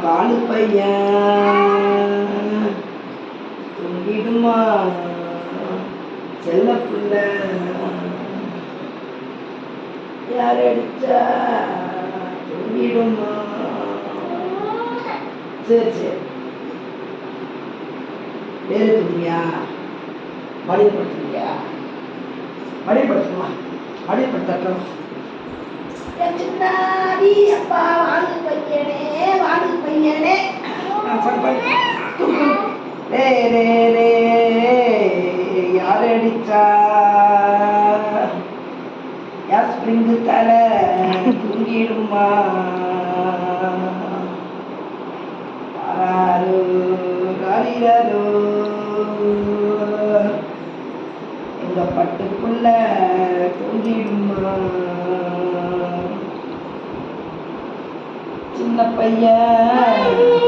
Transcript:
பாலு பையன் தூங்கிடுமா செல்ல புள்ள யார் அடிச்சா தூங்கிடுமா. சரி சரி வேறு தூங்கியா வழிபடுத்துறியா வழிபடுத்துமா வழிபடுத்தட்டும். சின்னாடி அப்பா வாழு பையனே வாழு பையனே ரே ரே ரே யார் அடிச்சா யார் ஸ்ப்ரிங்கு தலை தூங்கிடுமா. ஆராரோ ராரிரோ எங்க பட்டுக்குள்ள தூங்கிடுமா. சின்ன பையன்